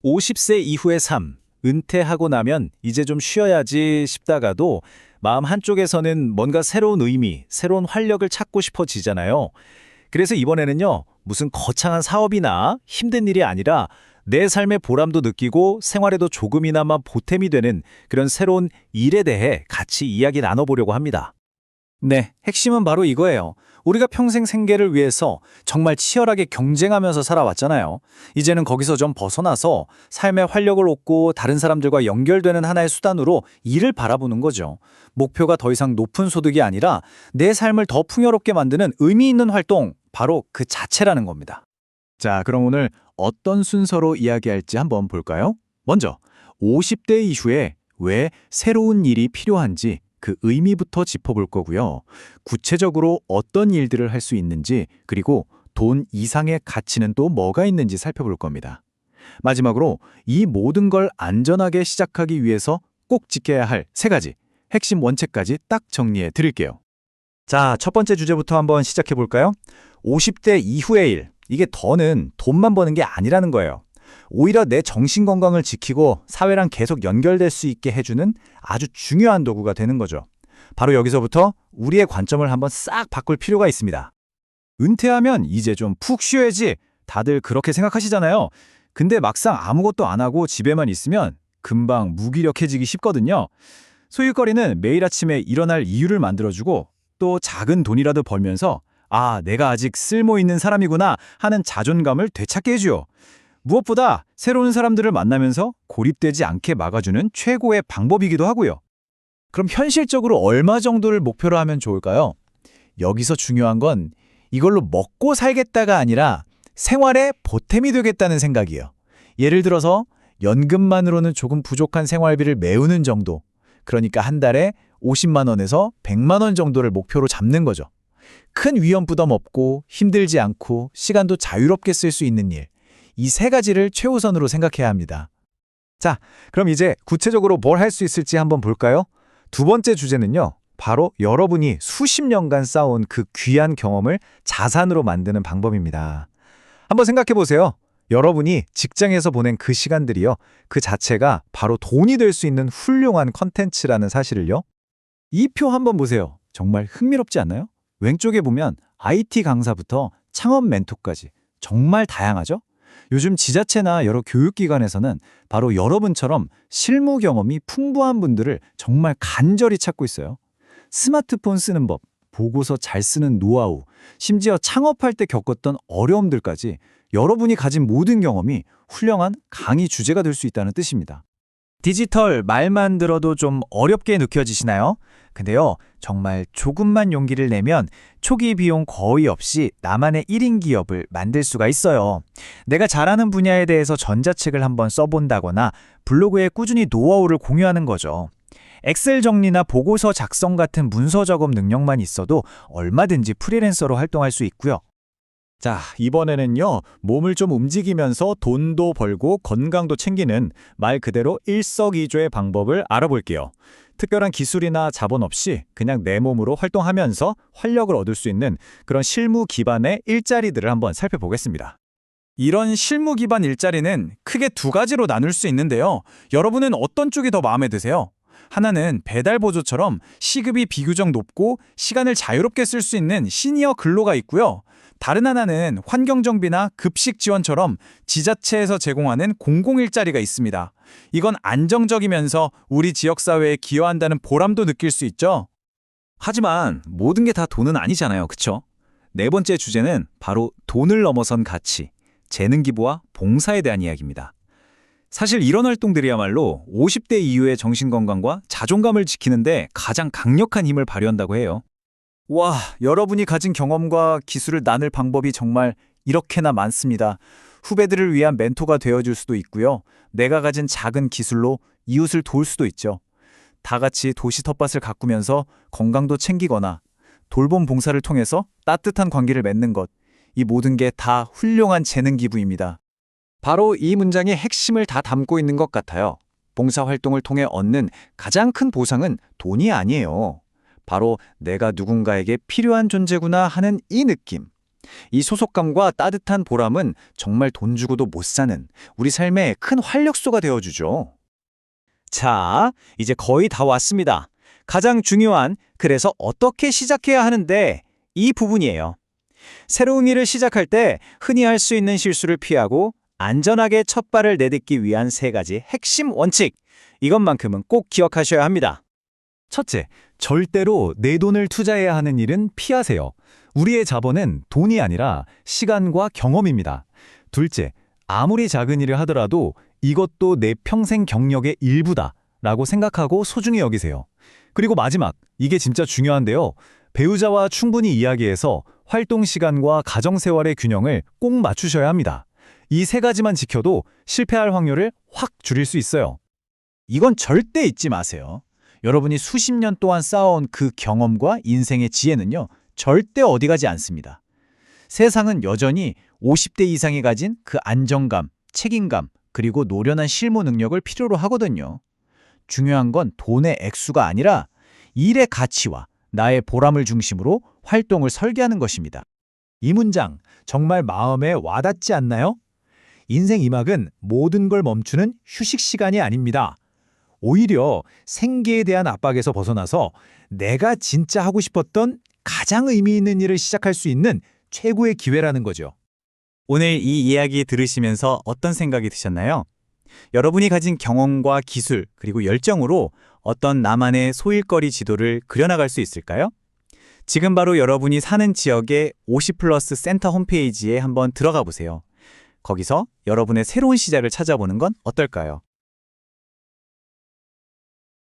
50세 이후의 삶, 은퇴하고 나면 이제 좀 쉬어야지 싶다가도 마음 한쪽에서는 뭔가 새로운 의미, 새로운 활력을 찾고 싶어지잖아요. 그래서 이번에는요, 무슨 거창한 사업이나 힘든 일이 아니라 내 삶의 보람도 느끼고 생활에도 조금이나마 보탬이 되는 그런 새로운 일에 대해 같이 이야기 나눠보려고 합니다. 네, 핵심은 바로 이거예요. 우리가 평생 생계를 위해서 정말 치열하게 경쟁하면서 살아왔잖아요. 이제는 거기서 좀 벗어나서 삶의 활력을 얻고 다른 사람들과 연결되는 하나의 수단으로 일을 바라보는 거죠. 목표가 더 이상 높은 소득이 아니라 내 삶을 더 풍요롭게 만드는 의미 있는 활동, 바로 그 자체라는 겁니다. 자, 그럼 오늘 어떤 순서로 이야기할지 한번 볼까요? 먼저, 50대 이후에 왜 새로운 일이 필요한지 그 의미부터 짚어볼 거고요. 구체적으로 어떤 일들을 할 수 있는지, 그리고 돈 이상의 가치는 또 뭐가 있는지 살펴볼 겁니다. 마지막으로 이 모든 걸 안전하게 시작하기 위해서 꼭 지켜야 할 세 가지 핵심 원칙까지 딱 정리해 드릴게요. 자, 첫 번째 주제부터 한번 시작해 볼까요? 50대 이후의 일. 이게 더는 돈만 버는 게 아니라는 거예요. 오히려 내 정신 건강을 지키고 사회랑 계속 연결될 수 있게 해주는 아주 중요한 도구가 되는 거죠. 바로 여기서부터 우리의 관점을 한번 싹 바꿀 필요가 있습니다. 은퇴하면 이제 좀 푹 쉬어야지. 다들 그렇게 생각하시잖아요. 근데 막상 아무것도 안 하고 집에만 있으면 금방 무기력해지기 쉽거든요. 소일거리는 매일 아침에 일어날 이유를 만들어주고 또 작은 돈이라도 벌면서 아, 내가 아직 쓸모 있는 사람이구나 하는 자존감을 되찾게 해줘요. 무엇보다 새로운 사람들을 만나면서 고립되지 않게 막아주는 최고의 방법이기도 하고요. 그럼 현실적으로 얼마 정도를 목표로 하면 좋을까요? 여기서 중요한 건 이걸로 먹고 살겠다가 아니라 생활에 보탬이 되겠다는 생각이에요. 예를 들어서 연금만으로는 조금 부족한 생활비를 메우는 정도. 그러니까 한 달에 50만 원에서 100만 원 정도를 목표로 잡는 거죠. 큰 위험 부담 없고 힘들지 않고 시간도 자유롭게 쓸 수 있는 일. 이 세 가지를 최우선으로 생각해야 합니다. 자, 그럼 이제 구체적으로 뭘 할 수 있을지 한번 볼까요? 두 번째 주제는요, 바로 여러분이 수십 년간 쌓아온 그 귀한 경험을 자산으로 만드는 방법입니다. 한번 생각해 보세요. 여러분이 직장에서 보낸 그 시간들이요, 그 자체가 바로 돈이 될 수 있는 훌륭한 컨텐츠라는 사실을요. 이 표 한번 보세요. 정말 흥미롭지 않나요? 왼쪽에 보면 IT 강사부터 창업 멘토까지 정말 다양하죠? 요즘 지자체나 여러 교육기관에서는 바로 여러분처럼 실무 경험이 풍부한 분들을 정말 간절히 찾고 있어요. 스마트폰 쓰는 법, 보고서 잘 쓰는 노하우, 심지어 창업할 때 겪었던 어려움들까지 여러분이 가진 모든 경험이 훌륭한 강의 주제가 될 수 있다는 뜻입니다. 디지털 말만 들어도 좀 어렵게 느껴지시나요? 근데요, 정말 조금만 용기를 내면 초기 비용 거의 없이 나만의 1인 기업을 만들 수가 있어요. 내가 잘하는 분야에 대해서 전자책을 한번 써본다거나 블로그에 꾸준히 노하우를 공유하는 거죠. 엑셀 정리나 보고서 작성 같은 문서 작업 능력만 있어도 얼마든지 프리랜서로 활동할 수 있고요. 자, 이번에는요, 몸을 좀 움직이면서 돈도 벌고 건강도 챙기는 말 그대로 일석이조의 방법을 알아볼게요. 특별한 기술이나 자본 없이 그냥 내 몸으로 활동하면서 활력을 얻을 수 있는 그런 실무 기반의 일자리들을 한번 살펴보겠습니다. 이런 실무 기반 일자리는 크게 두 가지로 나눌 수 있는데요. 여러분은 어떤 쪽이 더 마음에 드세요? 하나는 배달 보조처럼 시급이 비교적 높고 시간을 자유롭게 쓸 수 있는 시니어 근로가 있고요. 다른 하나는 환경정비나 급식 지원처럼 지자체에서 제공하는 공공일자리가 있습니다. 이건 안정적이면서 우리 지역사회에 기여한다는 보람도 느낄 수 있죠. 하지만 모든 게 다 돈은 아니잖아요. 그쵸? 네 번째 주제는 바로 돈을 넘어선 가치, 재능기부와 봉사에 대한 이야기입니다. 사실 이런 활동들이야말로 50대 이후의 정신건강과 자존감을 지키는데 가장 강력한 힘을 발휘한다고 해요. 와, 여러분이 가진 경험과 기술을 나눌 방법이 정말 이렇게나 많습니다. 후배들을 위한 멘토가 되어줄 수도 있고요. 내가 가진 작은 기술로 이웃을 도울 수도 있죠. 다 같이 도시 텃밭을 가꾸면서 건강도 챙기거나 돌봄 봉사를 통해서 따뜻한 관계를 맺는 것. 이 모든 게 다 훌륭한 재능 기부입니다. 바로 이 문장의 핵심을 다 담고 있는 것 같아요. 봉사활동을 통해 얻는 가장 큰 보상은 돈이 아니에요. 바로 내가 누군가에게 필요한 존재구나 하는 이 느낌. 이 소속감과 따뜻한 보람은 정말 돈 주고도 못 사는 우리 삶의 큰 활력소가 되어주죠. 자, 이제 거의 다 왔습니다. 가장 중요한, 그래서 어떻게 시작해야 하는데 이 부분이에요. 새로운 일을 시작할 때 흔히 할 수 있는 실수를 피하고 안전하게 첫 발을 내딛기 위한 3가지 핵심 원칙. 이것만큼은 꼭 기억하셔야 합니다. 첫째, 절대로 내 돈을 투자해야 하는 일은 피하세요. 우리의 자본은 돈이 아니라 시간과 경험입니다. 둘째, 아무리 작은 일을 하더라도 이것도 내 평생 경력의 일부다라고 생각하고 소중히 여기세요. 그리고 마지막, 이게 진짜 중요한데요. 배우자와 충분히 이야기해서 활동 시간과 가정 생활의 균형을 꼭 맞추셔야 합니다. 이 3가지만 지켜도 실패할 확률을 확 줄일 수 있어요. 이건 절대 잊지 마세요. 여러분이 수십 년 동안 쌓아온 그 경험과 인생의 지혜는요, 절대 어디 가지 않습니다. 세상은 여전히 50대 이상이 가진 그 안정감, 책임감, 그리고 노련한 실무 능력을 필요로 하거든요. 중요한 건 돈의 액수가 아니라 일의 가치와 나의 보람을 중심으로 활동을 설계하는 것입니다. 이 문장 정말 마음에 와닿지 않나요? 인생 2막은 모든 걸 멈추는 휴식 시간이 아닙니다. 오히려 생계에 대한 압박에서 벗어나서 내가 진짜 하고 싶었던 가장 의미 있는 일을 시작할 수 있는 최고의 기회라는 거죠. 오늘 이 이야기 들으시면서 어떤 생각이 드셨나요? 여러분이 가진 경험과 기술, 그리고 열정으로 어떤 나만의 소일거리 지도를 그려나갈 수 있을까요? 지금 바로 여러분이 사는 지역의 50플러스 센터 홈페이지에 한번 들어가 보세요. 거기서 여러분의 새로운 시작을 찾아보는 건 어떨까요?